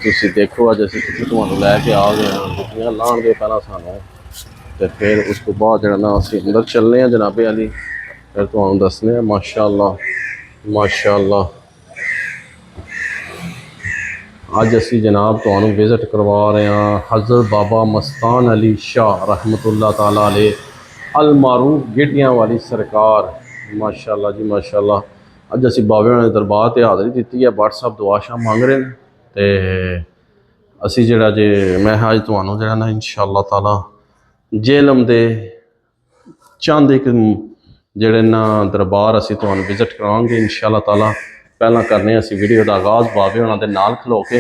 तुसी देखो अज असीं जित्थे तुहानूं लैके आ गए हां जुत्तियां लाहण दे पहलां सानूं ते फिर उस तो बाद जिहड़ा ना असीं अंदर चलने आं जनाबे अली फिर तुहानूं दस्सने आं माशाअल्लाह अज असीं जनाब तुहानूं विजिट करवा रहे हैं हज़रत बाबा मस्तान अली शाह रहमतुल्लाह ताला अलैह अल मारूफ गिटियां वाली सरकार। माशाअल्लाह जी माशाअल्लाह अज असीं बाबे होणां दे दरबार ते हाज़री दित्ती है। बाट साहब दुआ शाह मंग रहे हैं ते असीं जिहड़ा जे मैं अज तुहानूं जिहड़ा ना इंशाअल्लाह ताला जेहलम दे चंद एक जिहड़े ना दरबार असीं तुहानूं विजिट करांगे इंशाअल्लाह ताला। पहला करने असीं वीडियो का आगाज़ बाबे होणां दे नाल खलो के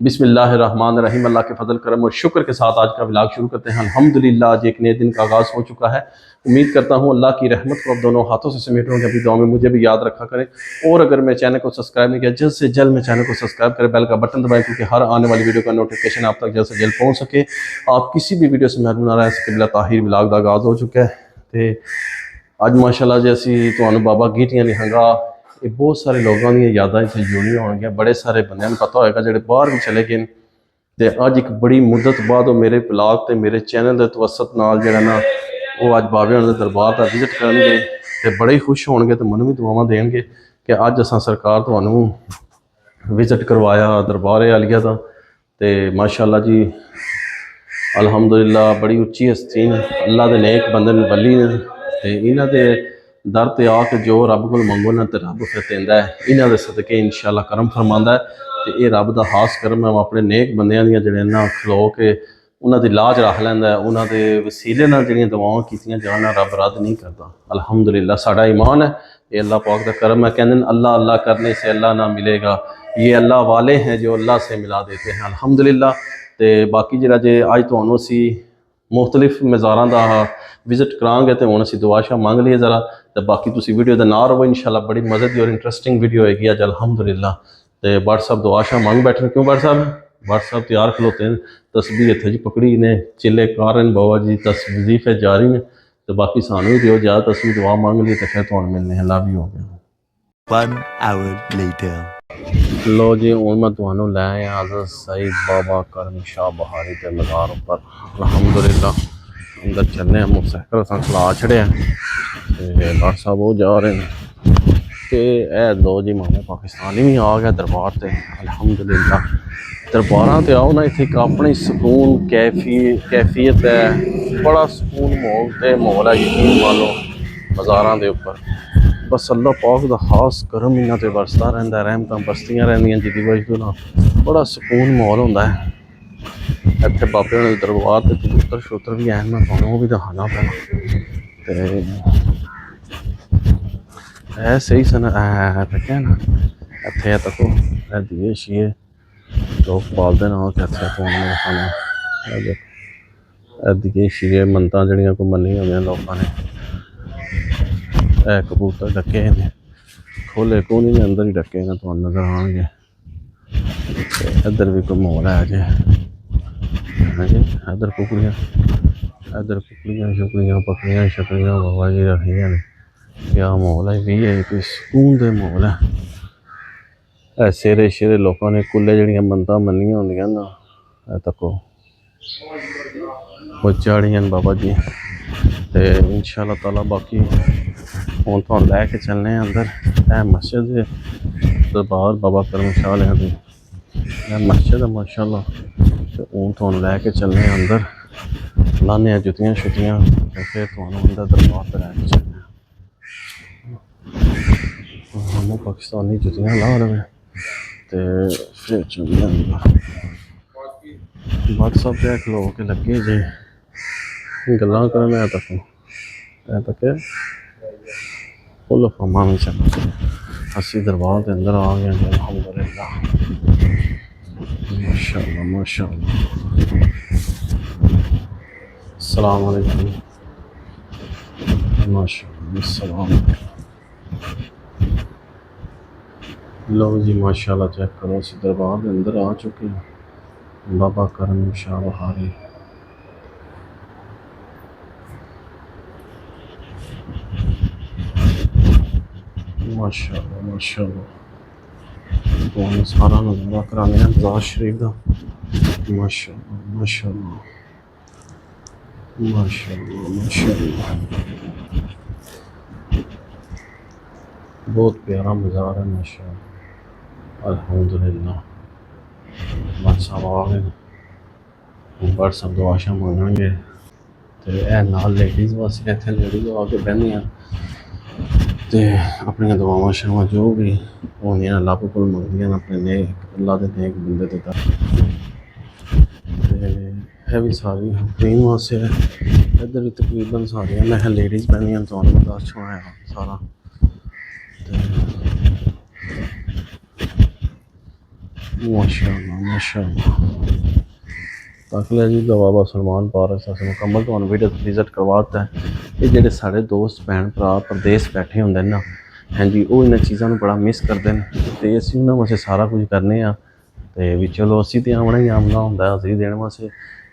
बिस्मिल्लाहिर्रहमानिर्रहीम अल्लाह के फजल करम और शुक्र के साथ आज का व्लॉग शुरू करते हैं। अल्हम्दुलिल्लाह आज एक नए दिन का आगाज़ हो चुका है। उम्मीद करता हूँ अल्लाह की रहमत को अब दोनों हाथों से समेटूंगा। अभी दुआ में मुझे भी याद रखा करें और अगर मैं चैनल को सब्सक्राइब नहीं किया जल्द से जल्द मैं चैनल को सब्सक्राइब करें, बेल का बटन दबाएं क्योंकि हर आने वाली वीडियो का नोटिफिकेशन आप तक जल्द से जल्द पहुँच सके। आप किसी भी वीडियो से महरूम ना रह सके। बिला ताहिर व्लॉग का आगाज़ हो चुका है तो अज माशाअल्लाह जी असीं तुहानूं बाबा गिटियां निहंगा ये बहुत सारे लोगों दी यादां इत्थे जुड़ियां होणगियां। बड़े सारे बंदे नूं पता होएगा जिहड़े बाहर भी चले गए ते अज एक बड़ी मुद्दत बाद मेरे ब्लॉग ते मेरे चैनल के तवसत नाल जिहड़ा ना वो अज बाबे होणां दे दरबार का विजिट करनगे ते बड़े ही खुश होणगे ते मैनूं भी दुआवां देणगे कि अज असां सरकार तुहानूं विजिट करवाया दरबार आलिया दा ते माशाअल्लाह जी अल्हम्दुलिल्लाह बड़ी उच्ची हस्ती ने अल्लाह दे नेक बंदे ने वली ने ते इन्हां दे दर ते आके जो रब कोल मंगो ना तो रब फिर देंदा है। इन्हां दे सदके इंशाअल्लाह करम फरमांदा है तो ये रब का खास करम है। अपने नेक बंदियां दियां जिहड़े ना खलो के उन्हां दी लाज रख लैंदा है। उन्हां दे वसीले नाल जिहड़ियां दुआवां कीतियां जान रब रद्द नहीं करता। अल्हम्दुलिल्लाह साडा ईमान है ये अल्लाह पाक का करम है। कहते हैं अल्लाह अल्लाह करने से अल्लाह ना मिलेगा, ये अल्लाह वाले हैं जो अल्लाह से मिला देते हैं। अल्हम्दुलिल्लाह तो बाकी जिहड़ा जे अज तुहानूं असीं मुख्तलिफ मज़ारां दा विजिट करांगे तो हुण असीं दुआ शाह मंग लईए ज़रा तो बाकी तुसीं वीडियो दे नाल रहो। इंशाअल्लाह बड़ी मज़े की और इंटरस्टिंग वीडियो होएगी अज अल्हम्दुलिल्लाह। तो बाट साहब दुआ शाह मंग बैठे क्यों बाट साहब तैयार खलोते हैं तस्बीह इत्थे जी पकड़ी ने चिल्ले कार बाबा जी वजीफे जारी ने तो बाकी सानू भी दिओ इजाज़त असीं भी दुआ मंग ली तो फिर तुहानूं मिलने हैं। लव यू हो गया। 1 hour later. लो जी हूँ मैं तुहानूं लै आया हज़रत सईद बाबा करम शाह बहारी के मज़ार उपर अल्हम्दुलिल्लाह अंदर चलने मोटरसाइकिल असां चला छड़िया ते डॉक्टर साहब वो जा रहे हैं तो ए लो जी मामे पाकिस्तानी भी आ गया दरबार से अल्हम्दुलिल्लाह। दरबारां ते आओ ना इत्थे एक अपनी सुकून कैफियत है, बड़ा सुकून माहौल है। यकीन मानो बाज़ारां दे उपर बस अल्लाह पाक का खास करम इन्हां ते बरसदा रहिंदा, रहमतां बरसदियां रहिंदियां जिहदी वजह नाल बड़ा सुकून माहौल हुंदा है। इत्थे बाबे होणां दे दरबार ते कबूतर शबूतर भी हैन, मैं तुहानूं भी दिखाना पैना ते सही सन तक है ना इत्थे तको दिए शिए लोग पालदे न कि इत्थे तुहानूं दिखाना दिए शिए मनतां जिहड़ियां कोई मन्नी होंदियां लोकां ने कबूतर डके ने खोले को नहीं अंदर ही डके ने तुहानूं नज़र आउणगे। इधर भी कोई माहौल है अजे हाँ जी इधर कुकड़ियां शुकड़ियां पकड़ियां शकड़ियां बाबा जी रखियां ने क्या माहौल है वी सुकून दे माहौल है। सेरे शेरे लोगों ने कुल्ले जड़ियां मनतां मन्नियां होंदियां ना तको वो चाड़ियां बाबा जी तो इंशाअल्लाह ताला बाकी हुण तुहानूं लैके चलने अंदर मस्जिद दरबार बाबा करम शाह आलियां दी मस्जिद है माशाअल्लाह। तो हुण तुहानूं लैके चलने अंदर लाने जुत्तियां शुत्तियां तो फिर तुहानूं अंदर दरबार पर लैके चलने हम पाकिस्तानी जुत्तियां ला रहे तो फिर चलने अंदर व्हाट्सअप पे खलो के लगे जे गल्लां करन तक फुल फमा में चल असी दरबार के अंदर आ गए अल्हम्दुलिल्लाह माशाअल्लाह माशाअल्लाह। अस्सलाम वालेकुम माशाअल्लाह अस्सलाम। लो जी माशाअल्लाह चेक करो असी दरबार के अंदर आ चुके हैं बाबा करम शाह बहारी माशाअल्लाह माशाअल्लाह। ਤੁਹਾਨੂੰ ਸਾਰਾ ਨਜ਼ਾਰਾ ਕਰਾਉਂਦੇ ਹਾਂ ਦਰਬਾਰ ਸ਼ਰੀਫ ਦਾ। ਮਾਸ਼ਾਅੱਲਾ ਮਾਸ਼ਾਅੱਲਾ ਮਾਸ਼ਾਅੱਲਾ ਮਾਸ਼ਾਅੱਲਾ, बहुत प्यारा मज़ार है माशाअल्लाह। अल्हम्दुलिल्लाह बस सब आ गए बड़ सब दुआशा मंगणगे तो यह नाल लेडीज़ वास्ते इत्थे लेडीज़ आके बहंदियां ते अपनी दुआवां शावां जो भी होंदियां रब कोल मंगदियां अपने नेक अल्लाह दे नेक बंदे दे दर ते यह भी सारी टीम वास्ते इधर भी तकरीबन सारियां मैं लेडीज़ बहंदियां तुहानूं मैं दस छुड़ाया सारा। माशाअल्लाह माशाअल्लाह ताकि जी का बाबा सलमान पारस अस मुकम्मल तो वीडियो विजिट करवाता है। ये जेडे साढ़े दोस्त भैन भरा प्रदेश बैठे होंगे ना, हाँ जी, वो इन्होंने चीज़ों को बड़ा मिस करते हैं तो असीं उन्होंने वास्ते सारा कुछ करने तो भी चलो असी तो आना ही आमना होंगे हाज़री देने वास्ते,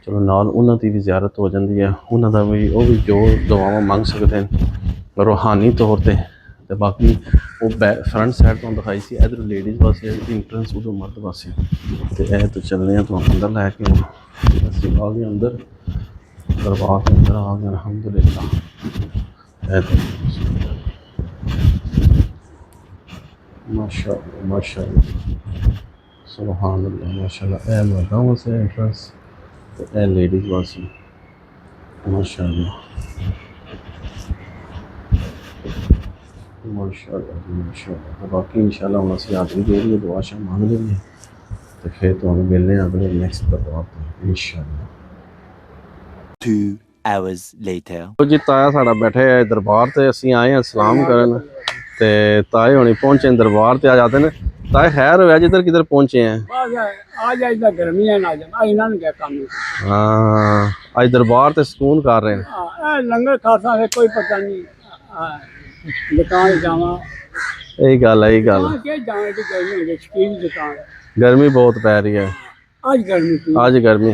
चलो नाल उन्होंने भी ज़ियारत हो जाती है, उन्होंने भी वो भी जो दुआवां मंग सकते हैं रूहानी तौर पर। तो बाकी वो फ्रंट साइड तो दिखाई सी इधर लेडीज़ वास्ते इंट्रेंस उधर मर्द वास्ते तो यह तो चलने तो अंदर लैके असीं आ गए अंदर दरबार के अंदर आ गए अल्हम्दुलिल्लाह। माशाअल्लाह माशाअल्लाह सुभान अल्लाह माशाअल्लाह। ए मर्दां वास्ते एंट्रेंस तो ए लेडीज़ वास्ते माशाअल्लाह माशाअल्लाह जी माशाअल्लाह। तो बाकी इंशाअल्लाह हम असीं हाज़री दे रही है दुआ शा मांग लेंगे तो फिर तुहानूं मिलने अगले नेक्स्ट दरबार पर इंशाअल्लाह। 2 hours later. जी ताया साड़ा बैठे है दरबार ते असीं आए हैं सलाम करन ते ताए होनी पहुंचे दरबार ते आ जाते हैं। ताए खैर होया जिधर किधर पहुंचे हैं? आज इधर गर्मी है ना इन्होंने क्या काम हाँ आज दरबार ते सुकून कर रहे हैं। लंगर खाता है कोई पता नहीं दुकान जावा यही गल है, यही गल क्या जाने की गर्मी होगी शकीन दुकान गर्मी बहुत पै रही है आज गर्मी थी आज गर्मी,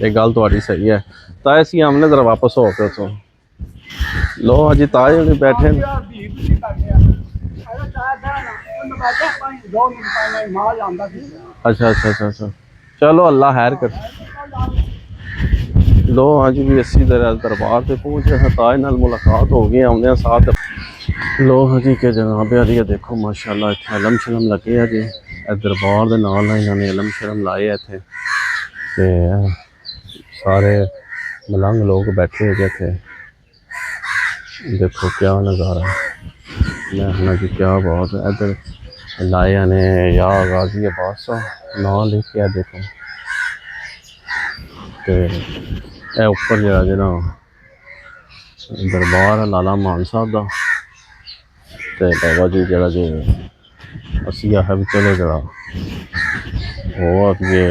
ये गल तुहाडी सही है। ताए असीं आमने जरा वापस हो के उतों लो अजी ताए होनी बैठे न। अच्छा अच्छा अच्छा अच्छा चलो अल्लाह खैर कर लो। हाँ जी भी अस्सी दरबार से पहुँचे हैं ताए नाल मुलाकात हो गई आमने साथ लो। हाँ जी के जनाब अली देखो माशाअल्लाह इत्थे अलम शलम लगे है जी दरबार के नाल इन्होंने अलम शलम लाए इत्थे ते सारे मलंग लोग बैठे हुए थे। देखो क्या नज़ारा है, मैं कहना जी क्या बात है। इधर लाया ने या गाजी बादशाह ना लिखे है देखो तो उपर जरा जो दरबार है लाला मान साहब का तो बाबा जी जरा जो असी आखा भी चलो जरा वो अगे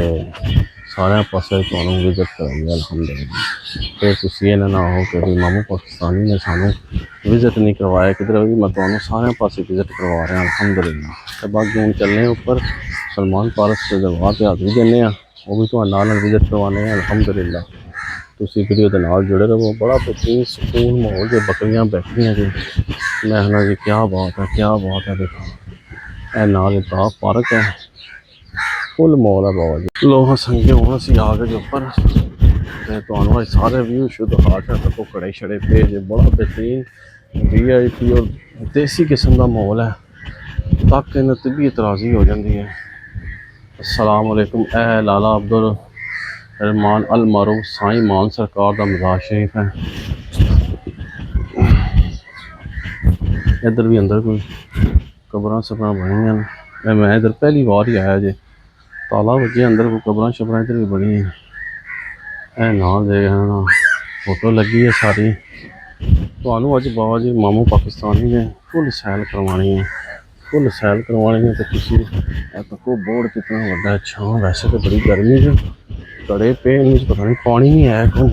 सारे पासे तुहानूं विजिट कराइए अल्हम्दुलिल्लाह। फिर तुसीं ये ना हो कि भी मामू पाकिस्तानी ने सानू विजिट नहीं करवाया किधर भी, मैं तुहानूं सारे पासे विजिट करवा रहा अल्हम्दुलिल्लाह। तो बाकी हम चलने उपर सलमान पारस के दरबार पर हाज़री देने वो भी तुहाडे नाल विजिट करवाने अल्हम्दुलिल्लाह। तुसीं वीडियो के नाल जुड़े रहो, बड़ा बेहतरीन सुकून माहौल जो बकरियां बैठियां जी, मैं कहना जी क्या बात है क्या बात है। देखो ए नाल ताप पार्क है फुल मॉल है बाबा जी। लोग संगे हूँ असीं आ गए उपर तो तुहानूं अज सारे व्यू शू दिखा के तको कड़े छड़े पे जे बड़ा बेहतरीन VIP और देसी किस्म का माहौल है तक इन तबीयत राजी हो जाती है। अस्सलाम वालेकुम। ए लाला अब्दुल रहमान अल मारूफ साईं मान सरकार का मज़ार शरीफ है। इधर भी अंदर कोई कब्रां शबरां बनी हैं, मैं इधर पहली बार ही आया जे ताला वजे अंदर कोई कब्रां शबरां इधर भी बनी है। ए ना दे ना फोटो लगी है सारी। तो अज बाबा जी मामू पाकिस्तानी ने फुल सैल करवानी है, फुल सैल करवानी है। तो किसी तको बोर्ड कितना बड़ा है छां, वैसे तो बड़ी गर्मी है कड़े पे नहीं पता नहीं पानी नहीं है कौन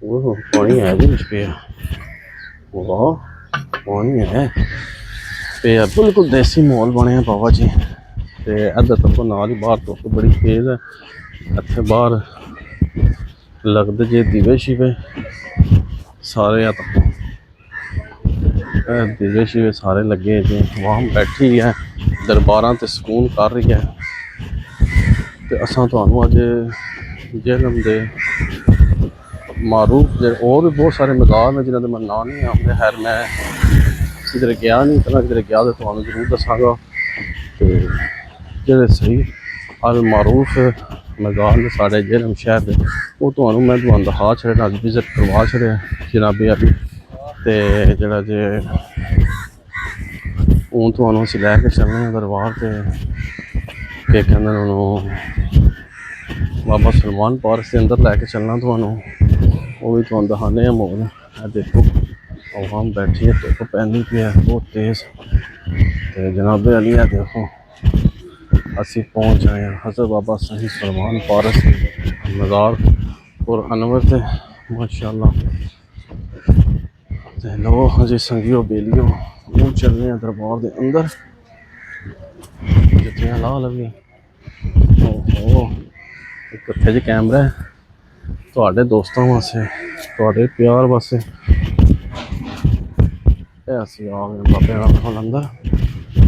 वो पानी है भी कुछ पे वाह पानी है पे बिल्कुल देसी माहौल बने हैं बाबा जी। तो इधर तको नाल ही बाहर धुप्प बड़ी तेज़ है, इत्थे बाहर लगते जे दिवे शिवे सारे तको दिवे शिवे सारे लगे जे वहां बैठी है दरबारां ते सुकून कर रही है। तो असां तुहानू अज जेहलम दे मारूफ और भी बहुत सारे मज़ार ने जिन्होंने मैं नाम नहीं आते। खैर मैं किधर गया नहीं, इतना किधर गया तो तुहानू जरूर दसांगा। तो जेह्ड़े सही अल मारूफ मज़ार ने साढ़े जेहलम शहर के वो तुहानू मैं तुहानू दिखा छड़ना, विजिट करवा छड़िया जनाबे अली। तो जेह्ड़ा जे हूँ तुहानू असीं लैके चलने दरबार ते के कहंदे ने उन्होंने बाबा सलमान पार्क के अंदर लैके चलना तुहानू, वो भी तुहानू दिखाने मोल। देखो आवाम बैठी है, धुप्प पैंदी पई है बहुत तेज़। तो जनाबे अली है देखो असी पहुँच आए हैं हज़रत बाबा सही सलमान पारस मज़ार और अनवर से माशाअल्लाह। तो लो हजी संगियो बेलियो वो चलने दरबार के अंदर जितने ला लगी। ओहो एक इत्थे ज कैमरा है तुहाडे दोस्तों वास्ते, तुहाडे प्यार वास्ते। असीं आ गए बाबे नाल अंदर,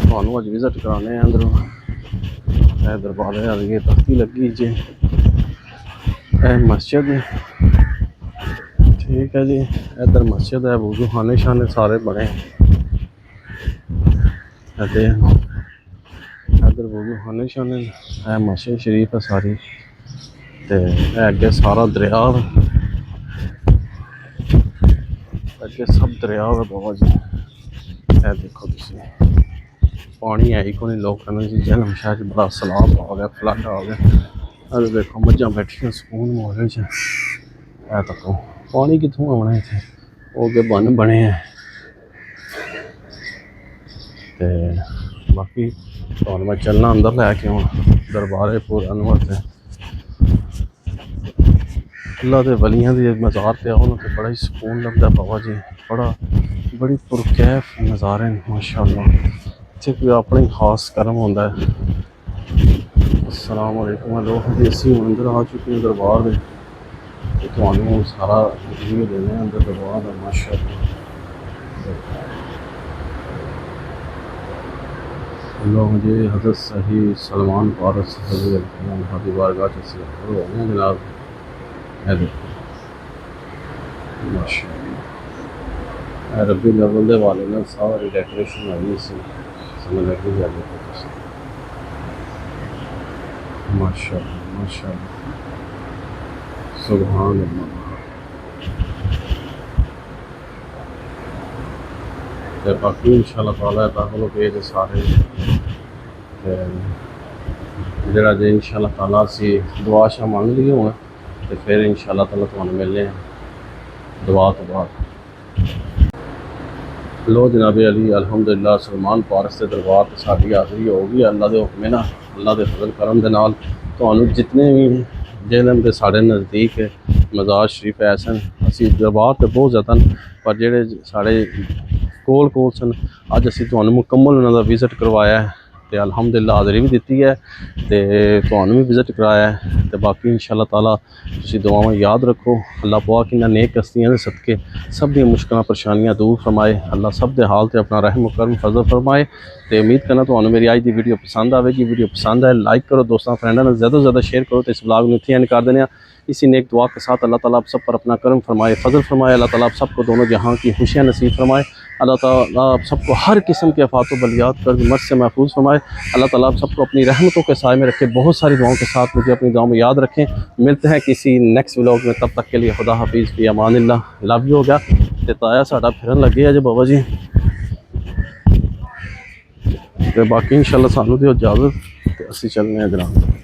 तुहानू अज विजिट कराने अंदरों। दरबार अगे तख्ती लगी जी, मस्जिद है ठीक है जी। इधर मस्जिद है, वुजू खाने शाने सारे बने। इधर वुजू खाने शाने है, मस्जिद शरीफ है सारी। तो अगे सारा दरिया अगे सब दरिया है बाबा जी। देखो तुम पानी है ही को नहीं, लोग कहते जी जेहलम शहर बड़ा सैलाब आ गया, फ्लड आ गया। अरे देखो मझां बैठियां सुकून माहौल च। तको पानी कित्थों आना इत्थे, वो अगे बन बने हैं। तो बाकी तुहानू मैं चलना अंदर लैके आवां दरबारे पुर अनवर से। अल्लाह के वलियां दी मज़ार पे आओ ना तो बड़ा ही सुकून लगता बाबा जी। बड़ी पुरकैफ नज़ारे माशाअल्लाह। इत्थे कोई अपना ही खास करम होंदा है। अस्सलाम वालेकुम। लोग असी अंदर आ चुके हैं दरबार में, तो तुहानू सारा रिव्यू देने अंदर दरबार का माशाअल्लाह। लोग जी हज़रत सही सलमान पारस हज़रत बारगाह जनाब। माशाअल्लाह रबी लेवल के वाले ने सारी डेकोरेशन आई सी समझ लगी जाए। माशाअल्लाह माशाअल्लाह सुभान अल्लाह। तो बाकी इंशाअल्लाह ताला दाखिल पे सारे जरा जे इंशाअल्लाह ताला असी दुआ शा मांग ली होना, तो फिर इंशाअल्लाह ताला तुहानू मिलने दुआ तो बाद। लो जनाबे अली अल्हम्दुलिल्लाह सलमान पारस के दरबार तो साड़ी हाज़री हो गई। अल्लाह के हुक्म नाल, अल्लाह के फजल करम दे नाल तुहानू जितने भी जेहलम के साढ़े नज़दीक मज़ार शरीफ ऐसे असी दरबार तो बहुत ज़्यादा पर जेहड़े साढ़े कोल कोल सन अज असी तुहानू मुकम्मल उन्होंने विजिट करवाया है। तो अल्हम्दुलिल्लाह हाज़री भी दी है, तो तुहानू भी विजिट कराया है। तो बाकी इंशाअल्लाह ताला तुसीं दुआवां याद रखो। अल्लाह पाक इन्हां नेक हस्तियां दे सदके सब दी मुश्किलां परेशानियां दूर फरमाए। अल्लाह सब दे हाल ते अपना रहम करम फजल फरमाए। तो उम्मीद करना तुहानू मेरी आज की वीडियो पसंद आएगी। वीडियो पसंद आए लाइक करो, दोस्तों फ्रेंडों ने ज़्यादा से ज़्यादा शेयर करो। तो इस ब्लॉग में इत्थे एंड कर देने। इसी नेक दुआ के साथ अल्लाह ताला आप सब पर अपना करम फरमाए, फजल फरमाए। अल्लाह ताला आप सबको दोनों जहां की खुशियाँ नसीब फरमाए। अल्लाह ताला आप सबको हर किस्म के आफात व बलियात कर मर्ज से महफूज फरमाए। अल्लाह ताला आप सबको अपनी रहमतों के साए में रखे। बहुत सारी दुआओं के साथ मुझे अपनी दुआओं में याद रखें। मिलते हैं किसी नेक्स्ट व्लॉग में, तब तक के लिए खुदा हाफिज़ फी अमानिल्लाह। लव यू हो गया तो ताया साडा फिरन लगे है जो बाबा जी। तो बाकी इंशाअल्लाह सानू दिओ इजाज़त, तो असीं चलने हैं जनाब।